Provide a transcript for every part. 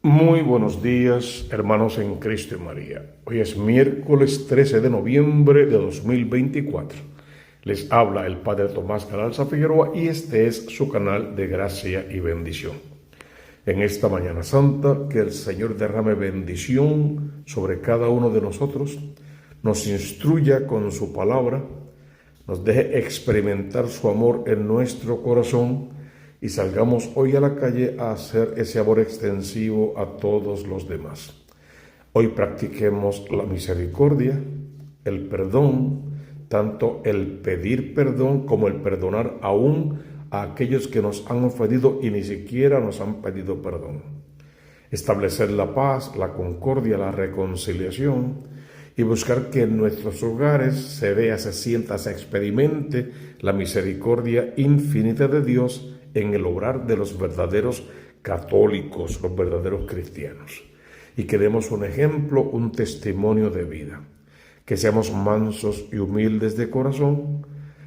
Muy buenos días, hermanos en Cristo y María. Hoy es miércoles 13 de noviembre de 2024. Les habla el Padre Tomás Galarza Figueroa y este es su canal de gracia y bendición. En esta mañana santa, que el Señor derrame bendición sobre cada uno de nosotros, nos instruya con su palabra, nos deje experimentar su amor en nuestro corazón y salgamos hoy a la calle a hacer ese amor extensivo a todos los demás. Hoy practiquemos la misericordia, el perdón, tanto el pedir perdón como el perdonar aún a aquellos que nos han ofendido y ni siquiera nos han pedido perdón. Establecer la paz, la concordia, la reconciliación y buscar que en nuestros hogares se vea, se sienta, se experimente la misericordia infinita de Dios en el obrar de los verdaderos católicos, los verdaderos cristianos. Y que demos un ejemplo, un testimonio de vida. Que seamos mansos y humildes de corazón,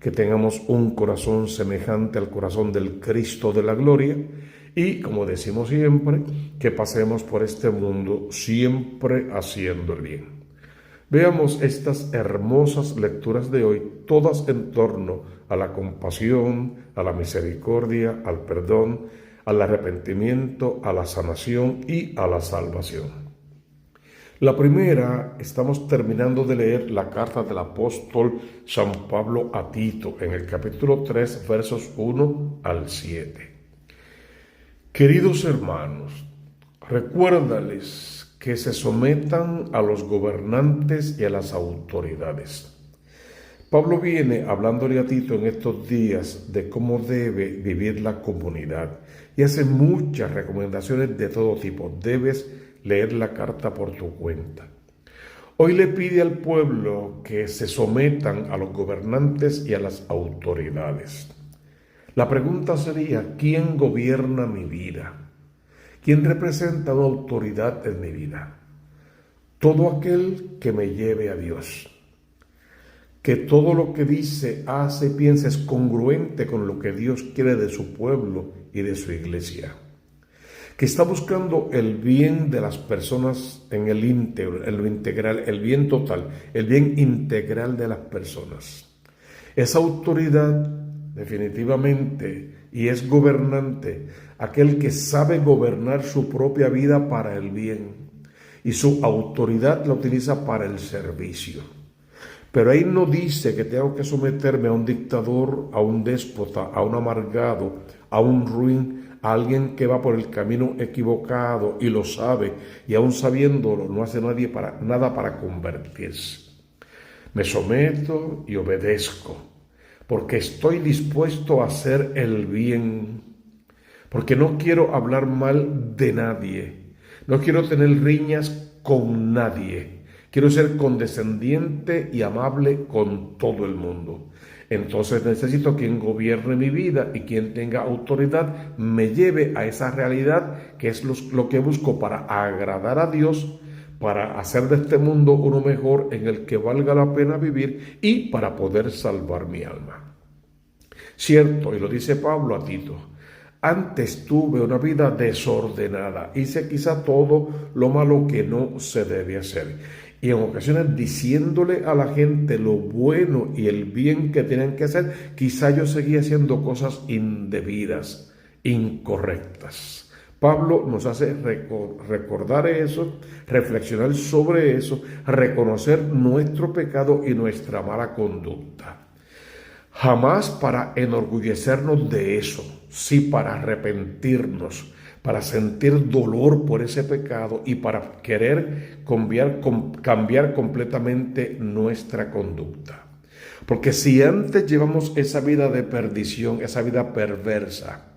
que tengamos un corazón semejante al corazón del Cristo de la gloria y, como decimos siempre, que pasemos por este mundo siempre haciendo el bien. Veamos estas hermosas lecturas de hoy, todas en torno a la compasión, a la misericordia, al perdón, al arrepentimiento, a la sanación y a la salvación. La primera, estamos terminando de leer la carta del apóstol San Pablo a Tito, en el capítulo 3, versos 1 al 7. Queridos hermanos, recuérdales que se sometan a los gobernantes y a las autoridades. Pablo viene hablándole a Tito en estos días de cómo debe vivir la comunidad y hace muchas recomendaciones de todo tipo. Debes leer la carta por tu cuenta. Hoy le pide al pueblo que se sometan a los gobernantes y a las autoridades. La pregunta sería, ¿quién gobierna mi vida? ¿Quién representa una autoridad en mi vida? Todo aquel que me lleve a Dios. Que todo lo que dice, hace, piensa es congruente con lo que Dios quiere de su pueblo y de su iglesia. Que está buscando el bien de las personas en el íntegro, en lo integral, el bien total, el bien integral de las personas. Esa autoridad definitivamente y es gobernante, aquel que sabe gobernar su propia vida para el bien y su autoridad la utiliza para el servicio. Pero ahí no dice que tengo que someterme a un dictador, a un déspota, a un amargado, a un ruin, a alguien que va por el camino equivocado y lo sabe y aún sabiéndolo no hace nada para convertirse. Me someto y obedezco, porque estoy dispuesto a hacer el bien, porque no quiero hablar mal de nadie, no quiero tener riñas con nadie, quiero ser condescendiente y amable con todo el mundo. Entonces necesito quien gobierne mi vida y quien tenga autoridad me lleve a esa realidad que es lo que busco para agradar a Dios, para hacer de este mundo uno mejor en el que valga la pena vivir y para poder salvar mi alma. Cierto, y lo dice Pablo a Tito, antes tuve una vida desordenada, hice quizá todo lo malo que no se debe hacer. Y en ocasiones diciéndole a la gente lo bueno y el bien que tienen que hacer, quizá yo seguía haciendo cosas indebidas, incorrectas. Pablo nos hace recordar eso, reflexionar sobre eso, reconocer nuestro pecado y nuestra mala conducta. Jamás para enorgullecernos de eso, sí para arrepentirnos, para sentir dolor por ese pecado y para querer cambiar completamente nuestra conducta. Porque si antes llevamos esa vida de perdición, esa vida perversa,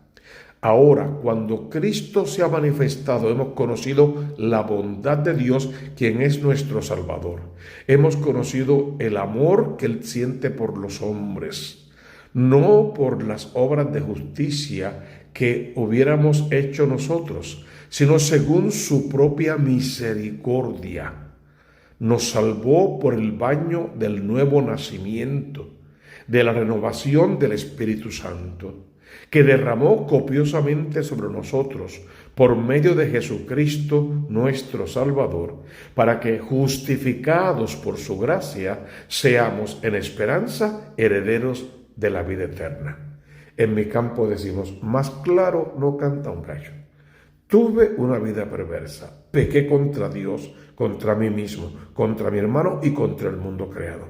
ahora, cuando Cristo se ha manifestado, hemos conocido la bondad de Dios, quien es nuestro Salvador. Hemos conocido el amor que Él siente por los hombres, no por las obras de justicia que hubiéramos hecho nosotros, sino según su propia misericordia. Nos salvó por el baño del nuevo nacimiento, de la renovación del Espíritu Santo, que derramó copiosamente sobre nosotros por medio de Jesucristo nuestro Salvador, para que, justificados por su gracia, seamos en esperanza herederos de la vida eterna. En mi campo decimos, más claro no canta un gallo. Tuve una vida perversa, pequé contra Dios, contra mí mismo, contra mi hermano y contra el mundo creado.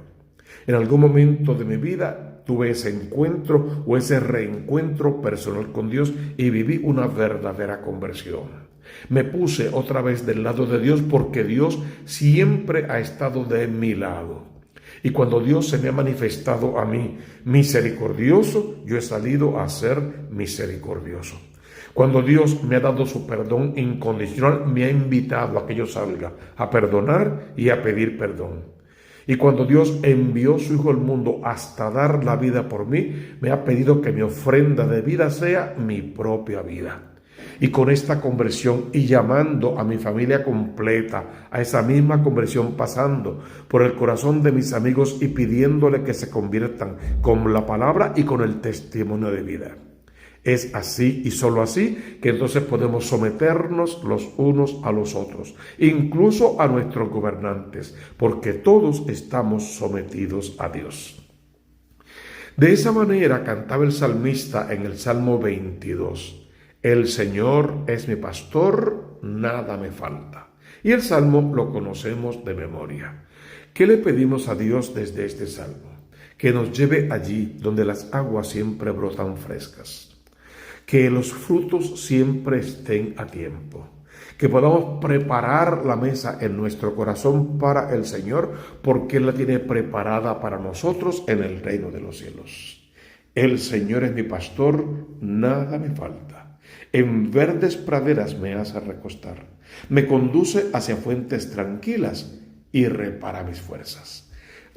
En algún momento de mi vida tuve ese encuentro o ese reencuentro personal con Dios y viví una verdadera conversión. Me puse otra vez del lado de Dios porque Dios siempre ha estado de mi lado. Y cuando Dios se me ha manifestado a mí misericordioso, yo he salido a ser misericordioso. Cuando Dios me ha dado su perdón incondicional, me ha invitado a que yo salga a perdonar y a pedir perdón. Y cuando Dios envió su Hijo al mundo hasta dar la vida por mí, me ha pedido que mi ofrenda de vida sea mi propia vida. Y con esta conversión y llamando a mi familia completa a esa misma conversión, pasando por el corazón de mis amigos y pidiéndole que se conviertan con la palabra y con el testimonio de vida. Es así y solo así que entonces podemos someternos los unos a los otros, incluso a nuestros gobernantes, porque todos estamos sometidos a Dios. De esa manera cantaba el salmista en el Salmo 22. El Señor es mi pastor, nada me falta. Y el Salmo lo conocemos de memoria. ¿Qué le pedimos a Dios desde este Salmo? Que nos lleve allí donde las aguas siempre brotan frescas. Que los frutos siempre estén a tiempo, que podamos preparar la mesa en nuestro corazón para el Señor, porque Él la tiene preparada para nosotros en el reino de los cielos. El Señor es mi pastor, nada me falta. En verdes praderas me hace recostar, me conduce hacia fuentes tranquilas y repara mis fuerzas.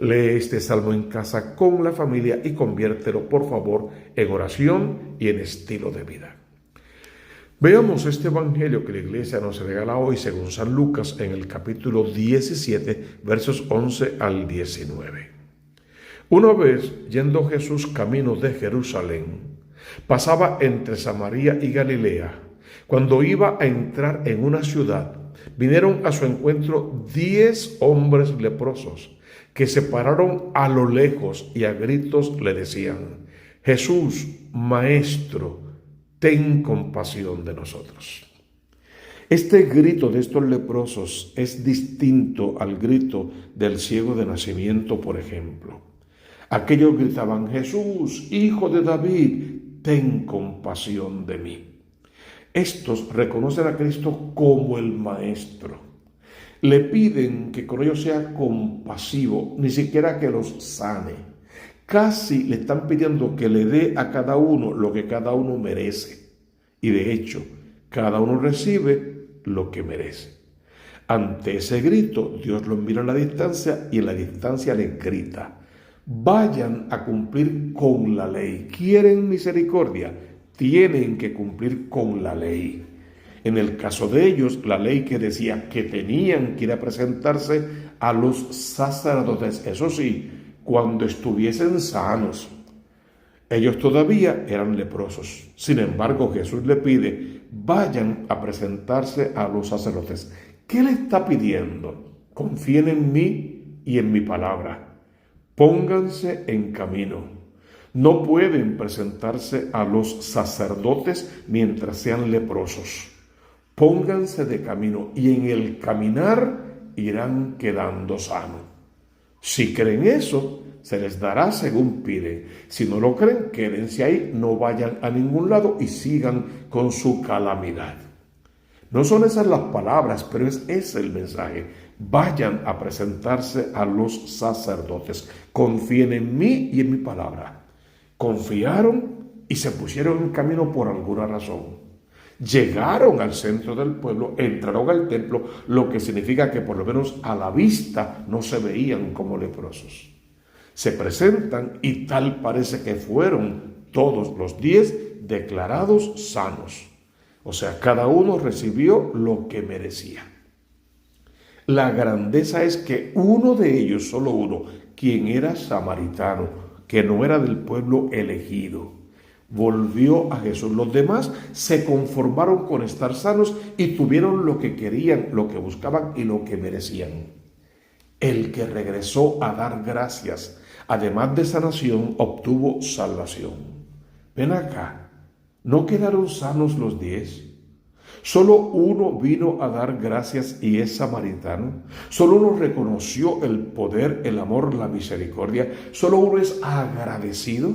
Lee este salmo en casa con la familia y conviértelo, por favor, en oración y en estilo de vida. Veamos este evangelio que la iglesia nos regala hoy según San Lucas en el capítulo 17, versos 11 al 19. Una vez, yendo Jesús camino de Jerusalén, pasaba entre Samaria y Galilea. Cuando iba a entrar en una ciudad, vinieron a su encuentro 10 hombres leprosos, que se pararon a lo lejos y a gritos le decían: Jesús, Maestro, ten compasión de nosotros. Este grito de estos leprosos es distinto al grito del ciego de nacimiento, por ejemplo. Aquellos gritaban: Jesús, Hijo de David, ten compasión de mí. Estos reconocen a Cristo como el Maestro. Le piden que con ellos sea compasivo, ni siquiera que los sane. Casi le están pidiendo que le dé a cada uno lo que cada uno merece. Y de hecho, cada uno recibe lo que merece. Ante ese grito, Dios lo mira a la distancia y en la distancia le grita: vayan a cumplir con la ley. ¿Quieren misericordia? Tienen que cumplir con la ley. En el caso de ellos, la ley que decía que tenían que ir a presentarse a los sacerdotes, eso sí, cuando estuviesen sanos. Ellos todavía eran leprosos. Sin embargo, Jesús le pide: vayan a presentarse a los sacerdotes. ¿Qué le está pidiendo? Confíen en mí y en mi palabra. Pónganse en camino. No pueden presentarse a los sacerdotes mientras sean leprosos. Pónganse de camino y en el caminar irán quedando sanos. Si creen eso, se les dará según piden. Si no lo creen, quédense ahí, no vayan a ningún lado y sigan con su calamidad. No son esas las palabras, pero es ese el mensaje. Vayan a presentarse a los sacerdotes. Confíen en mí y en mi palabra. Confiaron y se pusieron en camino por alguna razón. Llegaron al centro del pueblo, entraron al templo, lo que significa que por lo menos a la vista no se veían como leprosos. Se presentan y tal parece que fueron todos los 10 declarados sanos. O sea, cada uno recibió lo que merecía. La grandeza es que uno de ellos, solo uno, quien era samaritano, que no era del pueblo elegido, volvió a Jesús. Los demás se conformaron con estar sanos y tuvieron lo que querían, lo que buscaban y lo que merecían. El que regresó a dar gracias, además de sanación, obtuvo salvación. Ven acá, ¿no quedaron sanos los 10? Solo uno vino a dar gracias y es samaritano. Solo uno reconoció el poder, el amor, la misericordia. Solo uno es agradecido.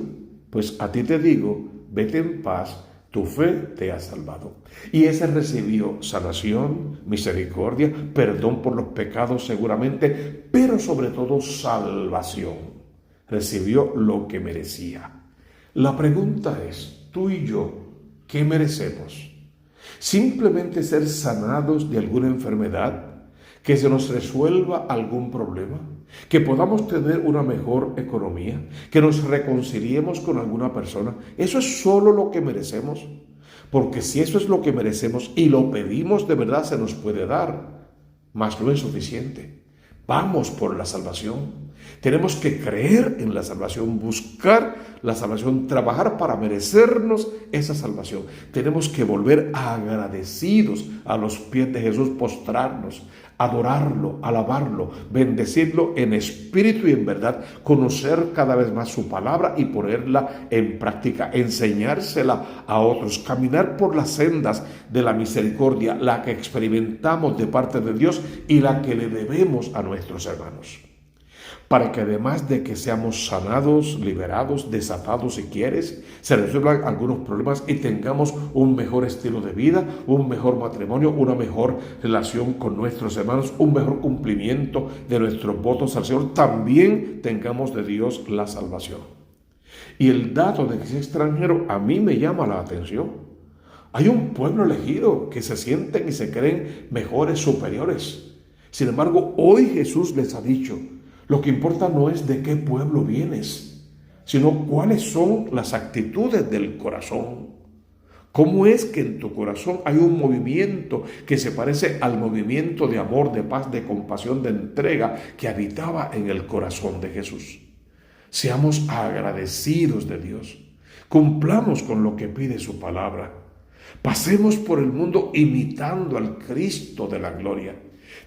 Pues a ti te digo, vete en paz, tu fe te ha salvado. Y ese recibió sanación, misericordia, perdón por los pecados seguramente, pero sobre todo salvación. Recibió lo que merecía. La pregunta es, tú y yo, ¿qué merecemos? ¿Simplemente ser sanados de alguna enfermedad? ¿Que se nos resuelva algún problema? ¿Que podamos tener una mejor economía? ¿Que nos reconciliemos con alguna persona? ¿Eso es solo lo que merecemos? Porque si eso es lo que merecemos y lo pedimos de verdad, se nos puede dar, mas no es suficiente. Vamos por la salvación. Tenemos que creer en la salvación, buscar la salvación, trabajar para merecernos esa salvación. Tenemos que volver agradecidos a los pies de Jesús, postrarnos, adorarlo, alabarlo, bendecirlo en espíritu y en verdad, conocer cada vez más su palabra y ponerla en práctica, enseñársela a otros, caminar por las sendas de la misericordia, la que experimentamos de parte de Dios y la que le debemos a nuestros hermanos. Para que además de que seamos sanados, liberados, desatados si quieres, se resuelvan algunos problemas y tengamos un mejor estilo de vida, un mejor matrimonio, una mejor relación con nuestros hermanos, un mejor cumplimiento de nuestros votos al Señor, también tengamos de Dios la salvación. Y el dato de que sea extranjero a mí me llama la atención. Hay un pueblo elegido que se sienten y se creen mejores, superiores. Sin embargo, hoy Jesús les ha dicho, lo que importa no es de qué pueblo vienes, sino cuáles son las actitudes del corazón. ¿Cómo es que en tu corazón hay un movimiento que se parece al movimiento de amor, de paz, de compasión, de entrega que habitaba en el corazón de Jesús? Seamos agradecidos de Dios. Cumplamos con lo que pide su palabra. Pasemos por el mundo imitando al Cristo de la gloria.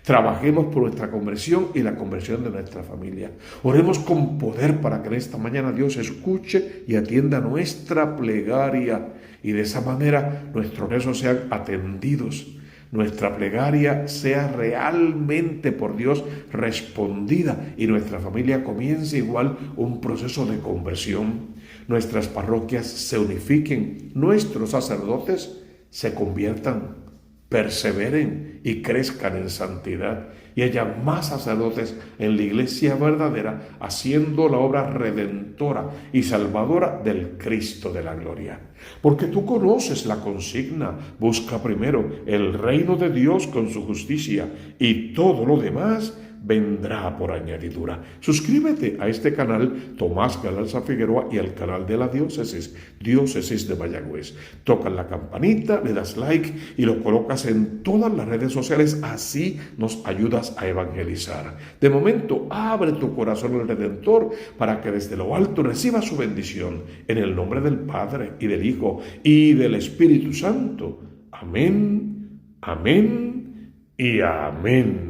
Trabajemos por nuestra conversión y la conversión de nuestra familia. Oremos con poder para que en esta mañana Dios escuche y atienda nuestra plegaria y de esa manera nuestros rezos sean atendidos. Nuestra plegaria sea realmente por Dios respondida y nuestra familia comience igual un proceso de conversión. Nuestras parroquias se unifiquen, nuestros sacerdotes se conviertan, perseveren y crezcan en santidad y haya más sacerdotes en la iglesia verdadera haciendo la obra redentora y salvadora del Cristo de la gloria. Porque tú conoces la consigna, busca primero el reino de Dios con su justicia y todo lo demás vendrá por añadidura. Suscríbete a este canal Tomás Galarza Figueroa y al canal de la Diócesis de Mayagüez. Toca la campanita, le das like y lo colocas en todas las redes sociales, así nos ayudas a evangelizar. De momento, abre tu corazón al Redentor para que desde lo alto reciba su bendición. En el nombre del Padre y del Hijo y del Espíritu Santo. Amén, amén y amén.